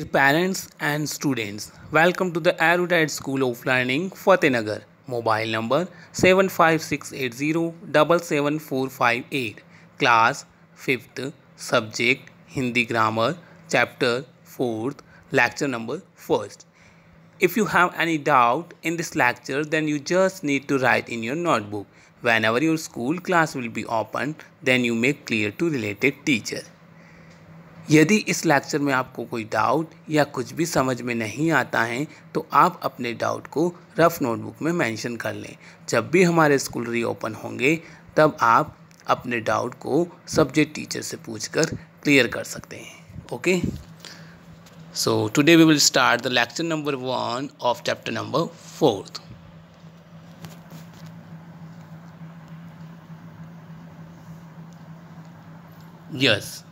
Dear parents and students, welcome to the Erudite School of Learning, Fatehnagar. Mobile number 75680 Class 5th, Subject Hindi Grammar, Chapter 4th, Lecture number 1st. If you have any doubt in this lecture, then you just need to write in your notebook. Whenever your school class will be open, then you make clear to related teacher. यदि इस lecture में आपको कोई doubt या कुछ भी समझ में नहीं आता है तो आप अपने डाउट को रफ नोटबुक में मेंशन कर लें। जब भी हमारे स्कूल रीओपन होंगे तब आप अपने डाउट को सब्जेक्ट टीचर से पूछकर क्लियर कर सकते हैं। Okay, so today we will start the lecture number 1 of chapter number 4th। Yes,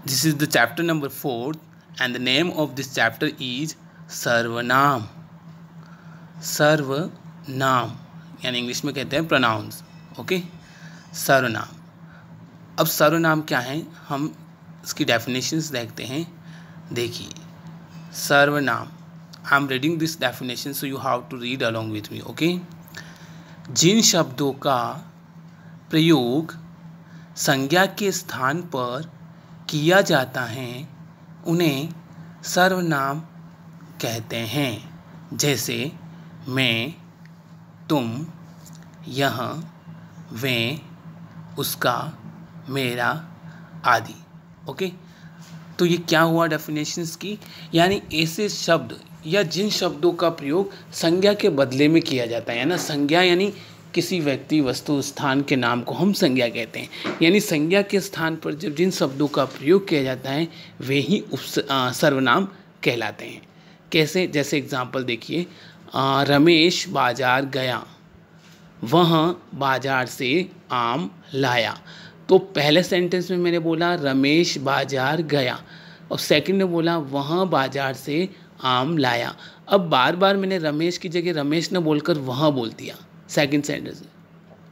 this is the chapter number 4 and the name of this chapter is सर्वनाम। सर्वनाम यानी इंग्लिश में कहते हैं प्रोनाउंस। ओके, सर्वनाम। अब सर्वनाम क्या है, हम इसकी डेफिनेशंस देखते हैं। देखिए, सर्वनाम, I am reading this definition so you have to read along with me. Okay, जिन शब्दों का प्रयोग संज्ञा के स्थान पर किया जाता है उन्हें सर्वनाम कहते हैं। जैसे मैं, तुम, यह, वे, उसका, मेरा आदि। ओके, तो ये क्या हुआ डेफिनेशंस की, यानी ऐसे शब्द या जिन शब्दों का प्रयोग संज्ञा के बदले में किया जाता है ना। संज्ञा यानी किसी व्यक्ति, वस्तु, स्थान के नाम को हम संज्ञा कहते हैं। यानी संज्ञा के स्थान पर जब जिन शब्दों का प्रयोग किया जाता है वे ही सर्वनाम कहलाते हैं। कैसे, जैसे एग्जांपल देखिए, रमेश बाजार गया, वह बाजार से आम लाया। तो पहले सेंटेंस में मैंने बोला रमेश बाजार गया और सेकंड में बोला वह बाजार से आम लाया। अब बार बार मैंने रमेश की जगह रमेश न बोलकर वह बोल दिया, सेकंड सेंटेंस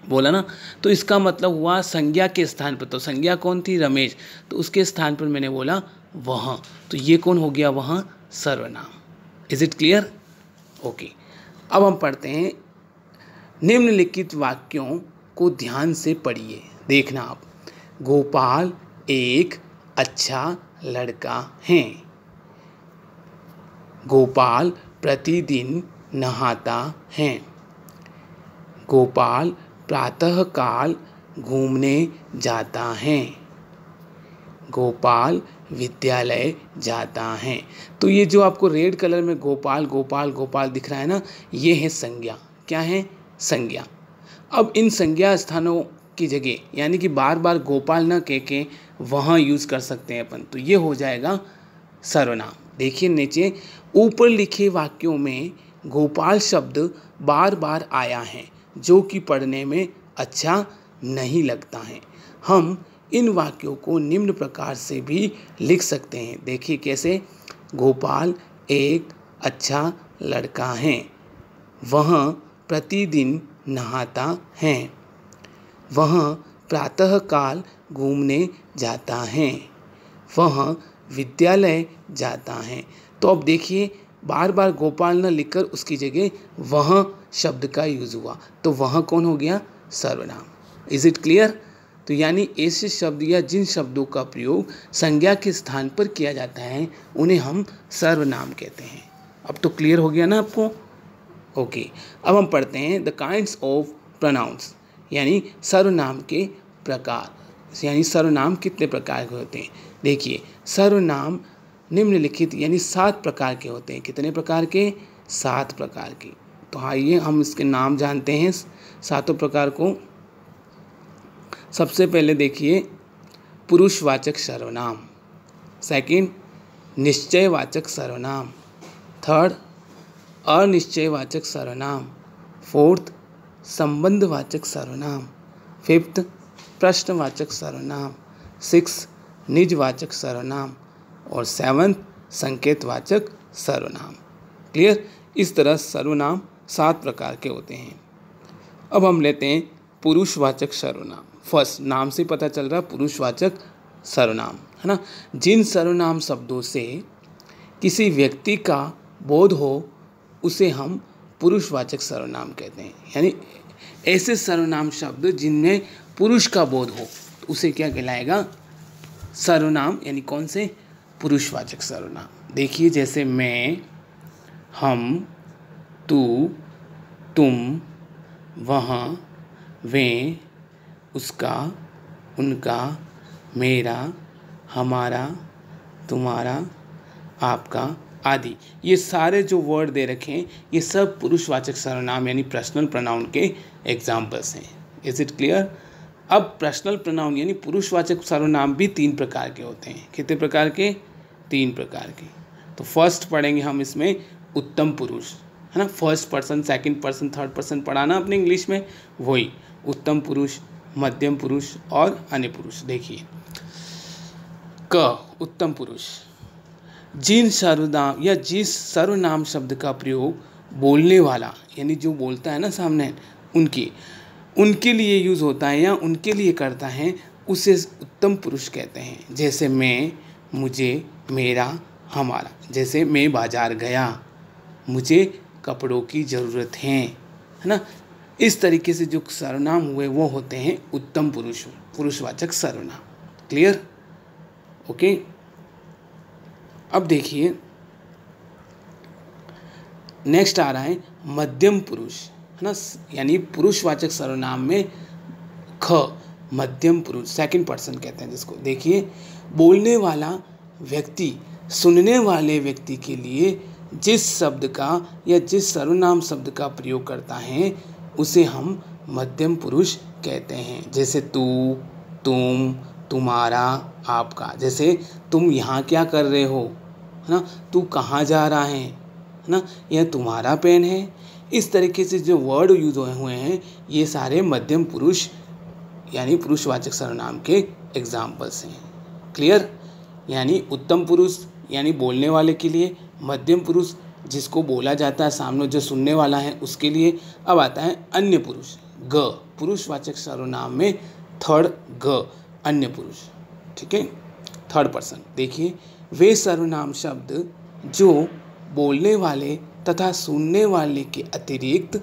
बोला ना। तो इसका मतलब हुआ संज्ञा के स्थान पर, तो संज्ञा कौन थी, रमेश, तो उसके स्थान पर मैंने बोला वह, तो ये कौन हो गया, वह सर्वनाम। Is it clear? ओके, अब हम पढ़ते हैं। निम्नलिखित वाक्यों को ध्यान से पढ़िए, देखना आप। गोपाल एक अच्छा लड़का है। गोपाल प्रतिदिन नहाता है। गोपाल प्रातःकाल घूमने जाता है। गोपाल विद्यालय जाता है। तो ये जो आपको रेड कलर में गोपाल गोपाल गोपाल दिख रहा है ना, ये है संज्ञा। क्या है, संज्ञा। अब इन संज्ञा स्थानों की जगह यानी कि बार बार गोपाल न कह के वहाँ यूज़ कर सकते हैं अपन, तो ये हो जाएगा सर्वनाम। देखिए नीचे, ऊपर लिखे वाक्यों में गोपाल शब्द बार बार आया है जो कि पढ़ने में अच्छा नहीं लगता है। हम इन वाक्यों को निम्न प्रकार से भी लिख सकते हैं। देखिए कैसे, गोपाल एक अच्छा लड़का है। वह प्रतिदिन नहाता है। वह प्रातःकाल घूमने जाता है। वह विद्यालय जाता है। तो अब देखिए, बार बार गोपाल न लिखकर उसकी जगह वह शब्द का यूज़ हुआ, तो वह कौन हो गया, सर्वनाम। Is it clear? तो यानी ऐसे शब्द या जिन शब्दों का प्रयोग संज्ञा के स्थान पर किया जाता है उन्हें हम सर्वनाम कहते हैं। अब तो क्लियर हो गया ना आपको? ओके, अब हम पढ़ते हैं द काइंड्स ऑफ प्रोनाउंस, यानी सर्वनाम के प्रकार, यानी सर्वनाम कितने प्रकार के होते हैं। देखिए, सर्वनाम निम्नलिखित यानी 7 प्रकार के होते हैं। कितने प्रकार के? 7 प्रकार के। तो आइए हम इसके नाम जानते हैं 7 प्रकार को। सबसे पहले देखिए, पुरुषवाचक सर्वनाम। सेकंड, निश्चयवाचक सर्वनाम। थर्ड, अनिश्चयवाचक सर्वनाम। फोर्थ, संबंधवाचक सर्वनाम। फिफ्थ, प्रश्नवाचक सर्वनाम। सिक्स, निजवाचक सर्वनाम। और 7th, संकेतवाचक सर्वनाम। क्लियर? इस तरह सर्वनाम 7 प्रकार के होते हैं। अब हम लेते हैं पुरुषवाचक सर्वनाम। फर्स्ट, नाम से पता चल रहा पुरुषवाचक सर्वनाम, है ना। जिन सर्वनाम शब्दों से किसी व्यक्ति का बोध हो उसे हम पुरुषवाचक सर्वनाम कहते हैं। यानी ऐसे सर्वनाम शब्द जिनमें पुरुष का बोध हो तो उसे क्या कहलाएगा? सर्वनाम। यानी कौन से? पुरुषवाचक सर्वनाम। देखिए जैसे मैं, हम, तू, तुम, वह, वे, उसका, उनका, मेरा, हमारा, तुम्हारा, आपका आदि, ये सारे जो वर्ड दे रखे हैं ये सब पुरुषवाचक सर्वनाम यानी पर्सनल प्रोनाउन के एग्जाम्पल्स हैं। Is it clear? अब पर्सनल प्रोनाउन यानी पुरुषवाचक सर्वनाम भी 3 प्रकार के होते हैं। कितने प्रकार के? 3 प्रकार के। तो फर्स्ट पढ़ेंगे हम इसमें उत्तम पुरुष, है ना। First person, second person, third person पढ़ाना अपने इंग्लिश में, वही उत्तम पुरुष, मध्यम पुरुष और अन्य पुरुष। देखिए क, उत्तम पुरुष, जिन सर्वनाम या जिस सर्वनाम शब्द का प्रयोग बोलने वाला यानी जो बोलता है ना सामने, उनके लिए यूज़ होता है या उनके लिए करता है उसे उत्तम पुरुष कहते हैं। जैसे मैं, मुझे, मेरा, हमारा। जैसे मैं बाजार गया, मुझे कपड़ों की ज़रूरत है ना। इस तरीके से जो सर्वनाम हुए वो होते हैं उत्तम पुरुष, पुरुषवाचक सर्वनाम। क्लियर? ओके। अब देखिए नेक्स्ट आ रहा है मध्यम पुरुष, है ना। यानी पुरुषवाचक सर्वनाम में ख, मध्यम पुरुष, सेकंड पर्सन कहते हैं जिसको। देखिए बोलने वाला व्यक्ति सुनने वाले व्यक्ति के लिए जिस शब्द का या जिस सर्वनाम शब्द का प्रयोग करता है उसे हम मध्यम पुरुष कहते हैं। जैसे तू, तुम, तुम्हारा, आपका। जैसे तुम यहाँ क्या कर रहे हो, है ना। तू कहाँ जा रहा है ना। यह तुम्हारा पेन है। इस तरीके से जो वर्ड यूज हुए हैं ये सारे मध्यम पुरुष यानी पुरुषवाचक सर्वनाम के एग्जाम्पल्स हैं। क्लियर? यानी उत्तम पुरुष यानी बोलने वाले के लिए, मध्यम पुरुष जिसको बोला जाता है सामने जो सुनने वाला है उसके लिए। अब आता है अन्य पुरुष, ग, पुरुषवाचक सर्वनाम में थर्ड ग, अन्य पुरुष। ठीक है, थर्ड पर्सन। देखिए वे सर्वनाम शब्द जो बोलने वाले तथा सुनने वाले के अतिरिक्त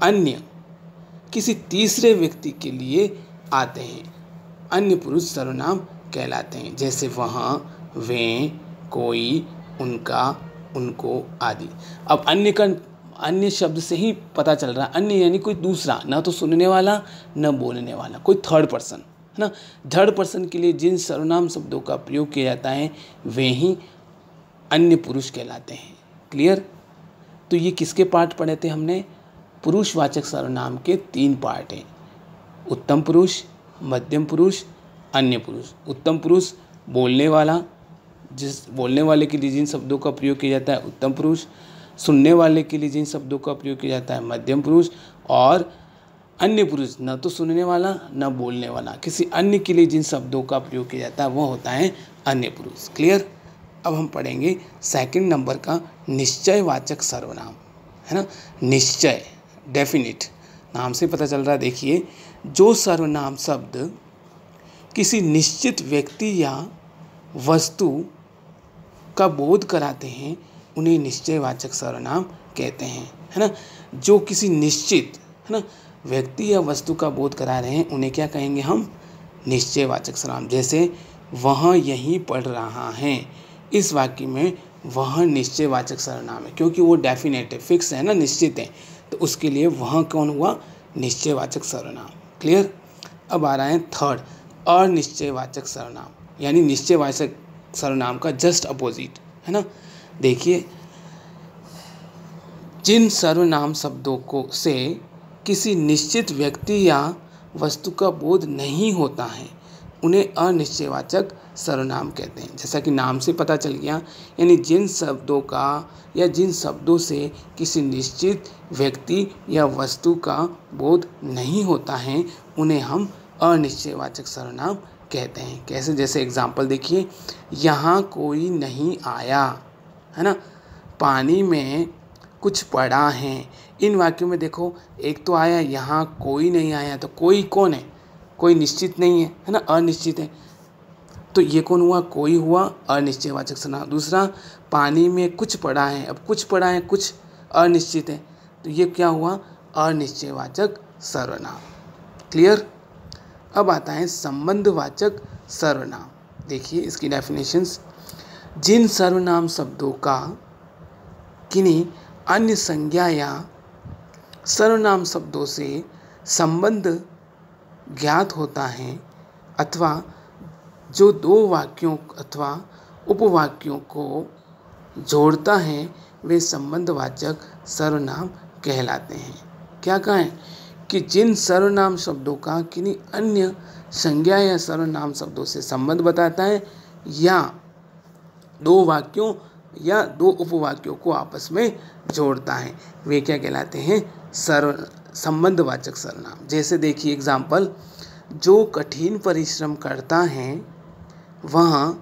अन्य किसी तीसरे व्यक्ति के लिए आते हैं, अन्य पुरुष सर्वनाम कहलाते हैं। जैसे वहाँ, वे, कोई, उनका, उनको आदि। अब अन्य शब्द से ही पता चल रहा है, अन्य यानी कोई दूसरा, ना तो सुनने वाला न बोलने वाला, कोई थर्ड पर्सन, है ना। थर्ड पर्सन के लिए जिन सर्वनाम शब्दों का प्रयोग किया जाता है वे ही अन्य पुरुष कहलाते हैं। क्लियर? तो ये किसके पार्ट पढ़े थे हमने? पुरुषवाचक सर्वनाम के 3 पार्ट हैं, उत्तम पुरुष, मध्यम पुरुष, अन्य पुरुष। उत्तम पुरुष बोलने वाला, जिस बोलने वाले के लिए जिन शब्दों का प्रयोग किया जाता है उत्तम पुरुष, सुनने वाले के लिए जिन शब्दों का प्रयोग किया जाता है मध्यम पुरुष, और अन्य पुरुष न तो सुनने वाला न बोलने वाला, किसी अन्य के लिए जिन शब्दों का प्रयोग किया जाता है वह होता है अन्य पुरुष। क्लियर? अब हम पढ़ेंगे सेकंड नंबर का निश्चयवाचक सर्वनाम, है ना। निश्चय, डेफिनिट, नाम से पता चल रहा है। देखिए जो सर्वनाम शब्द किसी निश्चित व्यक्ति या वस्तु का बोध कराते हैं उन्हें निश्चयवाचक सर्वनाम कहते हैं, है ना। जो किसी निश्चित, है ना, व्यक्ति या वस्तु का बोध करा रहे हैं उन्हें क्या कहेंगे हम? निश्चयवाचक सर्वनाम। जैसे वह यहीं पढ़ रहा है, इस वाक्य में वह निश्चयवाचक सर्वनाम है क्योंकि वो डेफिनेट है, फिक्स है ना, निश्चित है, तो उसके लिए वह कौन हुआ? निश्चयवाचक सर्वनाम। क्लियर? अब आ रहा है थर्ड, अनिश्चयवाचक सर्वनाम, यानी निश्चयवाचक सर्वनाम का जस्ट अपोजिट, है ना। देखिए जिन सर्वनाम शब्दों को से किसी निश्चित व्यक्ति या वस्तु का बोध नहीं होता है उन्हें अनिश्चयवाचक सर्वनाम कहते हैं। जैसा कि नाम से पता चल गया, यानी जिन शब्दों का या जिन शब्दों से किसी निश्चित व्यक्ति या वस्तु का बोध नहीं होता है उन्हें हम अनिश्चयवाचक सर्वनाम कहते हैं। कैसे? जैसे एग्जाम्पल देखिए, यहाँ कोई नहीं आया, है ना, पानी में कुछ पड़ा है। इन वाक्यों में देखो, एक तो आया, यहाँ कोई नहीं आया, तो कोई कौन है? कोई निश्चित नहीं है, है ना, अनिश्चित है। तो ये कौन हुआ, कोई हुआ अनिश्चयवाचक सर्वनाम। दूसरा, पानी में कुछ पड़ा है, अब कुछ पड़ा है, कुछ अनिश्चित है, तो ये क्या हुआ, अनिश्चयवाचक सर्वनाम। क्लियर। अब आता है संबंधवाचक सर्वनाम। देखिए इसकी डेफिनेशंस। जिन सर्वनाम शब्दों का किन्हीं अन्य संज्ञा या सर्वनाम शब्दों से संबंध ज्ञात होता है अथवा जो दो वाक्यों अथवा उपवाक्यों को जोड़ता है वे संबंधवाचक सर्वनाम कहलाते हैं। क्या कहें कि जिन सर्वनाम शब्दों का किन्हीं अन्य संज्ञा या सर्वनाम शब्दों से संबंध बताता है या दो वाक्यों या दो उपवाक्यों को आपस में जोड़ता है, वे क्या कहलाते हैं, संबंधवाचक सर्वनाम। जैसे देखिए एग्जाम्पल, जो कठिन परिश्रम करता है वह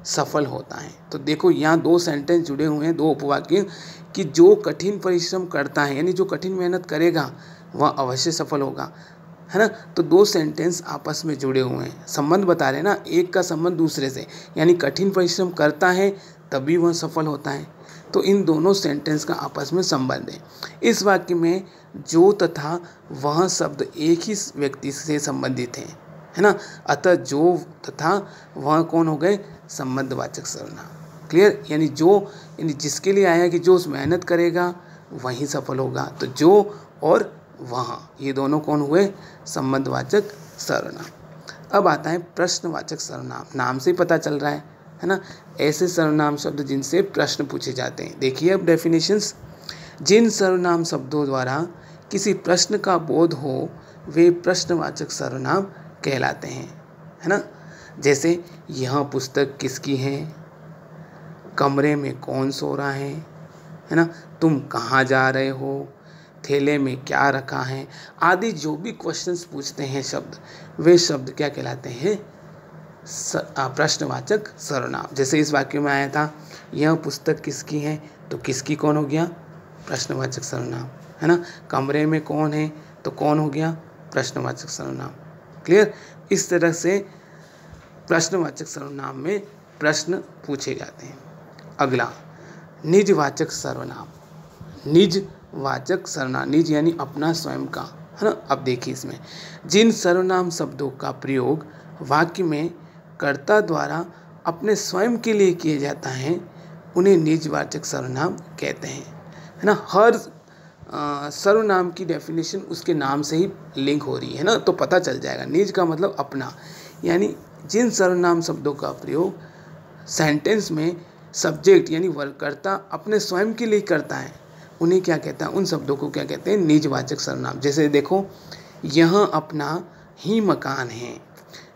सफल होता है। तो देखो यहाँ दो सेंटेंस जुड़े हुए हैं, दो उपवाक्य, कि जो कठिन परिश्रम करता है यानी जो कठिन मेहनत करेगा वह अवश्य सफल होगा, है ना। तो दो सेंटेंस आपस में जुड़े हुए हैं, संबंध बता रहे हैं ना, एक का संबंध दूसरे से, यानी कठिन परिश्रम करता है तभी वह सफल होता है। तो इन दोनों सेंटेंस का आपस में संबंध है। इस वाक्य में जो तथा वह शब्द एक ही व्यक्ति से संबंधित हैं, है ना। अतः जो तथा वह कौन हो गए, संबंधवाचक सर्वनाम। क्लियर। यानी जो, यानी जिसके लिए आया कि जो मेहनत करेगा वही सफल होगा, तो जो और वह, ये दोनों कौन हुए, संबंधवाचक सर्वनाम। अब आता है प्रश्नवाचक सर्वनाम। नाम से ही पता चल रहा है ना, ऐसे सर्वनाम शब्द जिनसे प्रश्न पूछे जाते हैं। देखिए अब डेफिनेशंस। जिन सर्वनाम शब्दों द्वारा किसी प्रश्न का बोध हो वे प्रश्नवाचक सर्वनाम कहलाते हैं, है ना। जैसे यह पुस्तक किसकी है, कमरे में कौन सो रहा है ना, तुम कहाँ जा रहे हो, थैले में क्या रखा है, आदि जो भी क्वेश्चंस पूछते हैं शब्द, वे शब्द क्या कहलाते हैं, प्रश्नवाचक सर्वनाम। जैसे इस वाक्य में आया था, यह पुस्तक किसकी है, तो किसकी कौन हो गया, प्रश्नवाचक सर्वनाम, है ना। कमरे में कौन है, तो कौन हो गया, प्रश्नवाचक सर्वनाम। क्लियर। इस तरह से प्रश्नवाचक सर्वनाम में प्रश्न पूछे जाते हैं। अगला, निजवाचक सर्वनाम। निजवाचक सर्वनाम, निज यानी अपना, स्वयं का, है ना। अब देखिए इसमें, जिन सर्वनाम शब्दों का प्रयोग वाक्य में कर्ता द्वारा अपने स्वयं के लिए किया जाता है उन्हें निजवाचक सर्वनाम कहते हैं, है ना। हर सर्वनाम की डेफिनेशन उसके नाम से ही लिंक हो रही है ना, तो पता चल जाएगा। निज का मतलब अपना, यानी जिन सर्वनाम शब्दों का प्रयोग सेंटेंस में सब्जेक्ट यानी वर्गकर्ता अपने स्वयं के लिए करता है उन्हें क्या कहता है, उन शब्दों को क्या कहते हैं, निजवाचक सर्वनाम। जैसे देखो, यह अपना ही मकान है,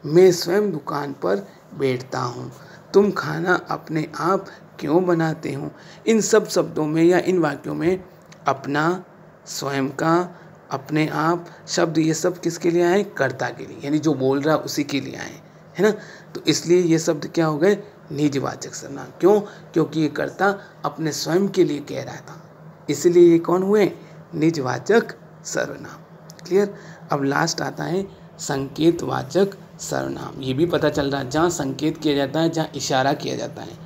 मैं स्वयं दुकान पर बैठता हूँ, तुम खाना अपने आप क्यों बनाते हो। इन सब शब्दों में या इन वाक्यों में अपना, स्वयं का, अपने आप शब्द, ये सब किसके लिए आए, कर्ता के लिए, यानी जो बोल रहा उसी के लिए आए, है ना। तो इसलिए ये शब्द क्या हो गए, निजवाचक सर्वनाम। क्यों, क्योंकि ये कर्ता अपने स्वयं के लिए कह रहा था, इसलिए ये कौन हुए, निजवाचक सर्वनाम। क्लियर। अब लास्ट आता है संकेतवाचक सर्वनाम। ये भी पता चल रहा है, जहाँ संकेत किया जाता है, जहाँ इशारा किया जाता है,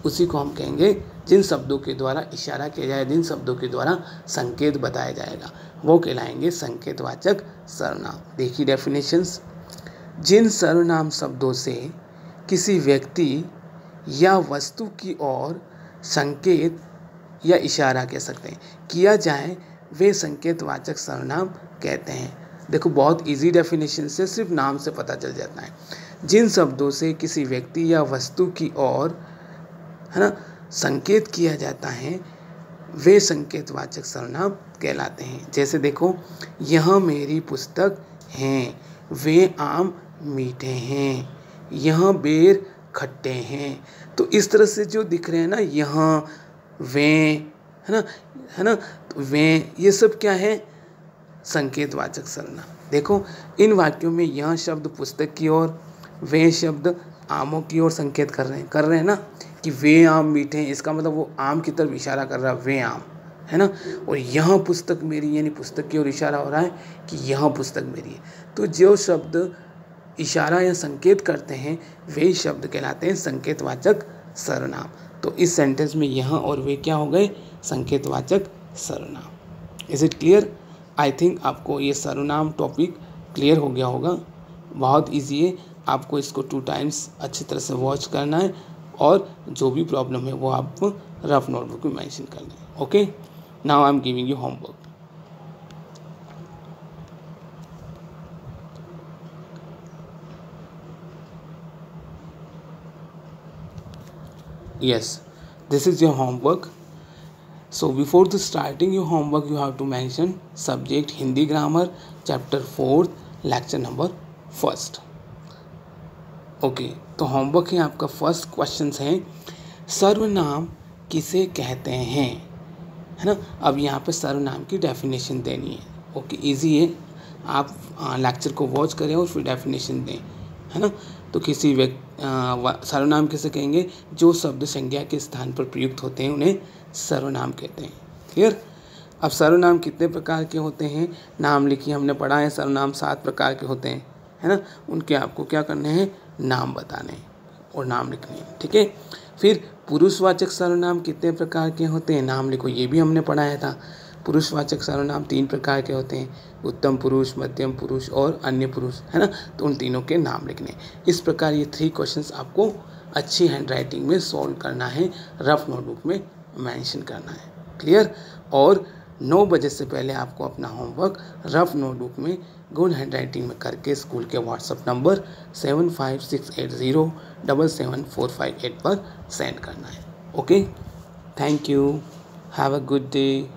उसी को हम कहेंगे, जिन शब्दों के द्वारा इशारा किया जाए, जिन शब्दों के द्वारा संकेत बताया जाएगा, वो कहलाएंगे संकेतवाचक सर्वनाम। देखिए डेफिनेशंस। जिन सर्वनाम शब्दों से किसी व्यक्ति या वस्तु की ओर संकेत या इशारा कह सकते हैं किया जाए, वे संकेतवाचक सर्वनाम कहते हैं। देखो बहुत इजी डेफिनेशन से, सिर्फ नाम से पता चल जाता है। जिन शब्दों से किसी व्यक्ति या वस्तु की ओर, है ना, संकेत किया जाता है वे संकेतवाचक सर्वनाम कहलाते हैं। जैसे देखो, यह मेरी पुस्तक है, वे आम मीठे हैं, यह बेर खट्टे हैं। तो इस तरह से जो दिख रहे हैं ना, यहाँ, वे, है ना, तो वे, ये सब क्या है, संकेतवाचक सर्वनाम। देखो इन वाक्यों में यह शब्द पुस्तक की ओर, वे शब्द आमों की ओर संकेत कर रहे हैं ना, कि वे आम मीठे हैं, इसका मतलब वो आम की तरफ इशारा कर रहा है, वे आम, है ना। और यह पुस्तक मेरी, यानी पुस्तक की ओर इशारा हो रहा है कि यह पुस्तक मेरी है। तो जो शब्द इशारा या संकेत करते हैं वे शब्द कहलाते हैं संकेतवाचक सर्वनाम। तो इस सेंटेंस में यह और वे क्या हो गए, संकेतवाचक सर्वनाम। Is it clear? I think आपको ये सर्वनाम टॉपिक क्लियर हो गया होगा। बहुत इजी है, आपको इसको 2 टाइम्स अच्छी तरह से वॉच करना है और जो भी प्रॉब्लम है वो आप रफ नोटबुक में मेंशन करना है। Okay, now I am giving you homework. Yes, this is your homework. So before the starting your homework, you have to mention subject Hindi grammar, chapter 4, lecture number 1st. Okay, तो homework है आपका। First question है सर्वनाम किसे कहते हैं, है ना। अब यहाँ पे सर्वनाम की डेफिनेशन देनी है। ओके, इजी है, आप लेक्चर को वॉच करें और फिर डेफिनेशन दें, है ना। तो किसी सर्वनाम किसे कहेंगे, जो शब्द संज्ञा के स्थान पर प्रयुक्त होते हैं उन्हें सर्वनाम कहते हैं। क्लियर? अब सर्वनाम कितने प्रकार के होते हैं, नाम लिखिए। हमने पढ़ा है सर्वनाम 7 प्रकार के होते हैं, है ना। उनके आपको क्या करने हैं, नाम बताने और नाम लिखने हैं, ठीक है। फिर पुरुषवाचक सर्वनाम कितने प्रकार के होते हैं, नाम लिखो। ये भी हमने पढ़ाया था। पुरुषवाचक सर्वनाम 3 प्रकार के होते हैं, उत्तम पुरुष, मध्यम पुरुष और अन्य पुरुष, है ना। तो उन तीनों के नाम लिखने। इस प्रकार ये 3 क्वेश्चंस आपको अच्छी हैंडराइटिंग में सॉल्व करना है, रफ नोटबुक में मेंशन करना है। क्लियर? और 9 बजे से पहले आपको अपना होमवर्क रफ नोटबुक में गुड हैंडराइटिंग में करके स्कूल के व्हाट्सएप नंबर 7568077458 पर सेंड करना है। Okay, thank you, have a good day.